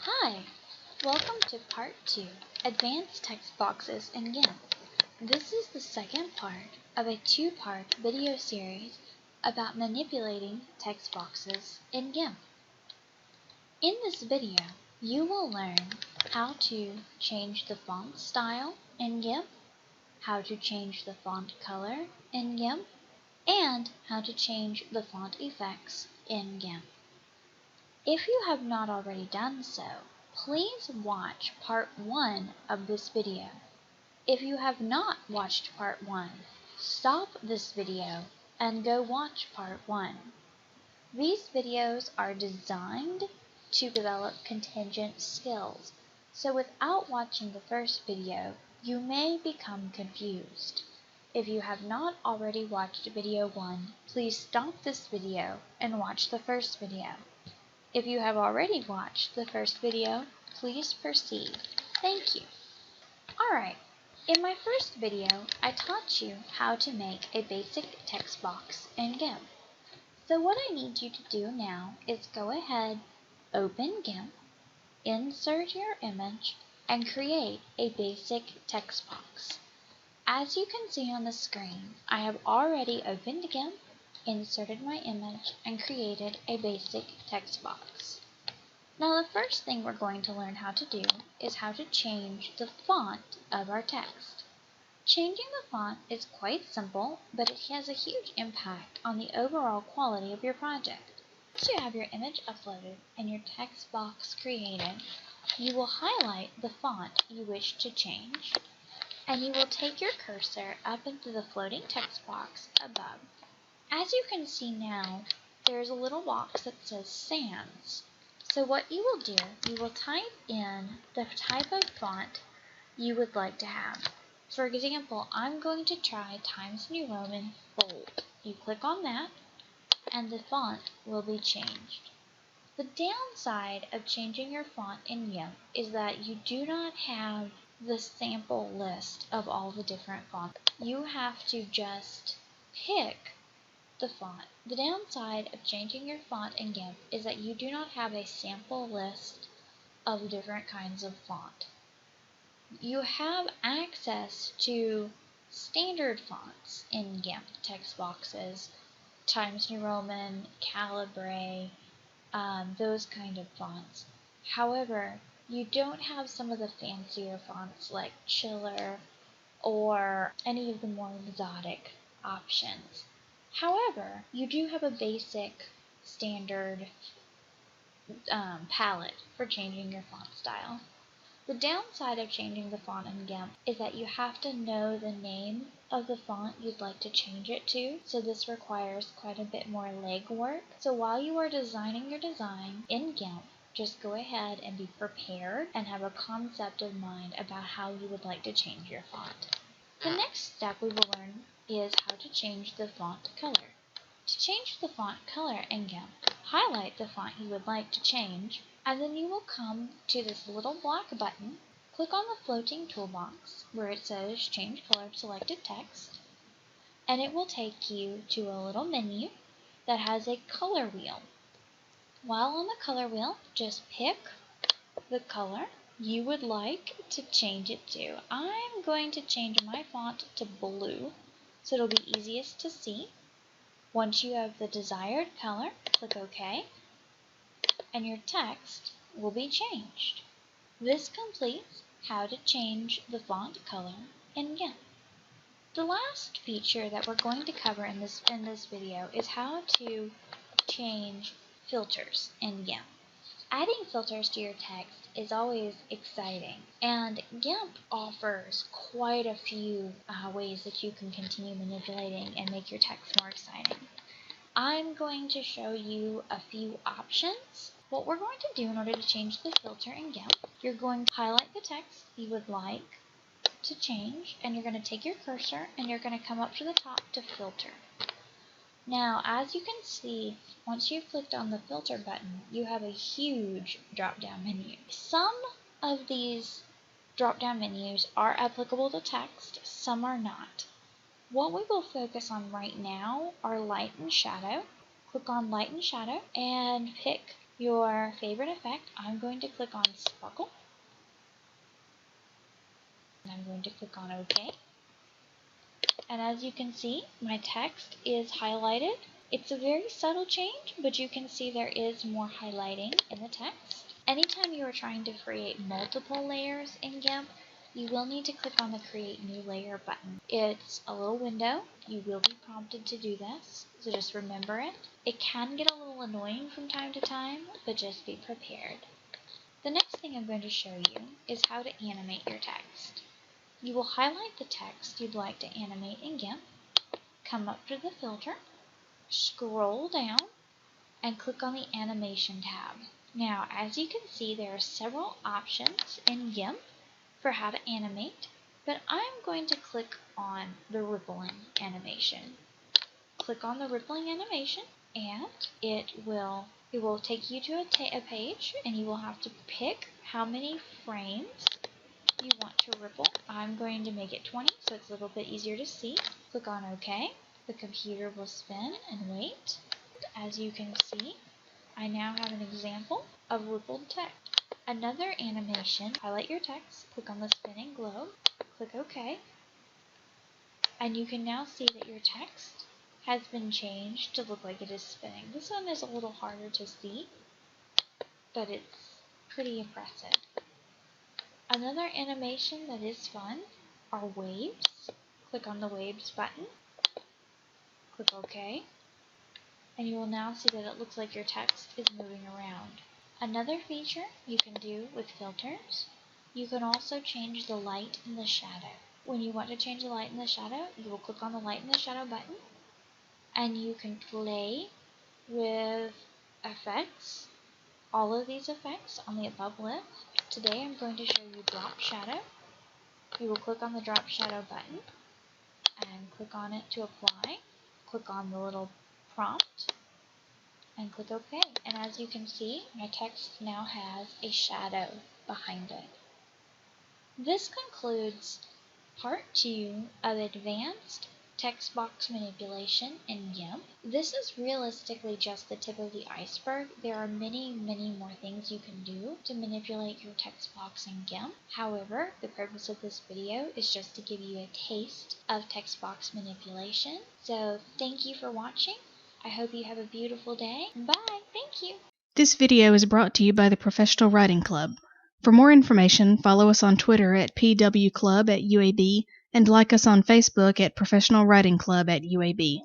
Hi, welcome to Part 2, Advanced Text Boxes in GIMP. This is the second part of a two-part video series about manipulating text boxes in GIMP. In this video, you will learn how to change the font style in GIMP, how to change the font color in GIMP, and how to change the font effects in GIMP. If you have not already done so, please watch part 1 of this video. If you have not watched part 1, stop this video and go watch part 1. These videos are designed to develop contingent skills, so without watching the first video, you may become confused. If you have not already watched video 1, please stop this video and watch the first video. If you have already watched the first video, please proceed. Thank you. Alright, in my first video, I taught you how to make a basic text box in GIMP. So what I need you to do now is go ahead, open GIMP, insert your image, and create a basic text box. As you can see on the screen, I have already opened GIMP, inserted my image, and created a basic text box. Now the first thing we're going to learn how to do is how to change the font of our text. Changing the font is quite simple, but it has a huge impact on the overall quality of your project. Once you have your image uploaded and your text box created, you will highlight the font you wish to change, and you will take your cursor up into the floating text box above. As you can see now, there is a little box that says Sans. So what you will do, you will type in the type of font you would like to have. For example, I'm going to try Times New Roman bold. You click on that, and the font will be changed. The downside of changing your font in GIMP is that you do not have the sample list of all the different fonts. You have to just pick the font. The downside of changing your font in GIMP is that you do not have a sample list of different kinds of font. You have access to standard fonts in GIMP text boxes, Times New Roman, Calibre, those kind of fonts. However, you don't have some of the fancier fonts like Chiller or any of the more exotic options. However, you do have a basic standard palette for changing your font style. The downside of changing the font in GIMP is that you have to know the name of the font you'd like to change it to, so this requires quite a bit more legwork. So while you are designing your design in GIMP, just go ahead and be prepared and have a concept in mind about how you would like to change your font. The next step we will learn is how to change the font color. To change the font color in GIMP, highlight the font you would like to change, and then you will come to this little black button, click on the floating toolbox where it says Change Color of Selected Text, and it will take you to a little menu that has a color wheel. While on the color wheel, just pick the color you would like to change it to. I'm going to change my font to blue so it'll be easiest to see. Once you have the desired color, click OK, and your text will be changed. This completes how to change the font color in GIMP. The last feature that we're going to cover in this video is how to change filters in GIMP. Adding filters to your text is always exciting, and GIMP offers quite a few ways that you can continue manipulating and make your text more exciting. I'm going to show you a few options. What we're going to do in order to change the filter in GIMP, you're going to highlight the text you would like to change, and you're going to take your cursor and you're going to come up to the top to filter. Now, as you can see, once you've clicked on the filter button, you have a huge drop-down menu. Some of these drop-down menus are applicable to text, some are not. What we will focus on right now are light and shadow. Click on light and shadow and pick your favorite effect. I'm going to click on Sparkle. And I'm going to click on OK. And as you can see, my text is highlighted. It's a very subtle change, but you can see there is more highlighting in the text. Anytime you are trying to create multiple layers in GIMP, you will need to click on the Create New Layer button. It's a little window. You will be prompted to do this, so just remember it. It can get a little annoying from time to time, but just be prepared. The next thing I'm going to show you is how to animate your text. You will highlight the text you'd like to animate in GIMP, come up to the filter, scroll down, and click on the Animation tab. Now, as you can see, there are several options in GIMP for how to animate, but I'm going to click on the rippling animation. Click on the rippling animation, and it will take you to a page, and you will have to pick how many frames you want to ripple. I'm going to make it 20 so it's a little bit easier to see. Click on OK. The computer will spin and wait. As you can see, I now have an example of rippled text. Another animation, highlight your text, click on the spinning globe, click OK, and you can now see that your text has been changed to look like it is spinning. This one is a little harder to see, but it's pretty impressive. Another animation that is fun are waves. Click on the waves button, click OK, and you will now see that it looks like your text is moving around. Another feature you can do with filters, you can also change the light and the shadow. When you want to change the light and the shadow, you will click on the light and the shadow button, and you can play with effects, all of these effects on the above list. Today I'm going to show you drop shadow. You will click on the drop shadow button and click on it to apply. Click on the little prompt and click OK. And as you can see, my text now has a shadow behind it. This concludes part 2 of advanced text box manipulation in GIMP. This is realistically just the tip of the iceberg. There are many, many more things you can do to manipulate your text box in GIMP. However, the purpose of this video is just to give you a taste of text box manipulation. So thank you for watching. I hope you have a beautiful day. Bye. Thank you. This video is brought to you by the Professional Writing Club. For more information, follow us on Twitter at PWClub at UAB and like us on Facebook at Professional Writing Club at UAB.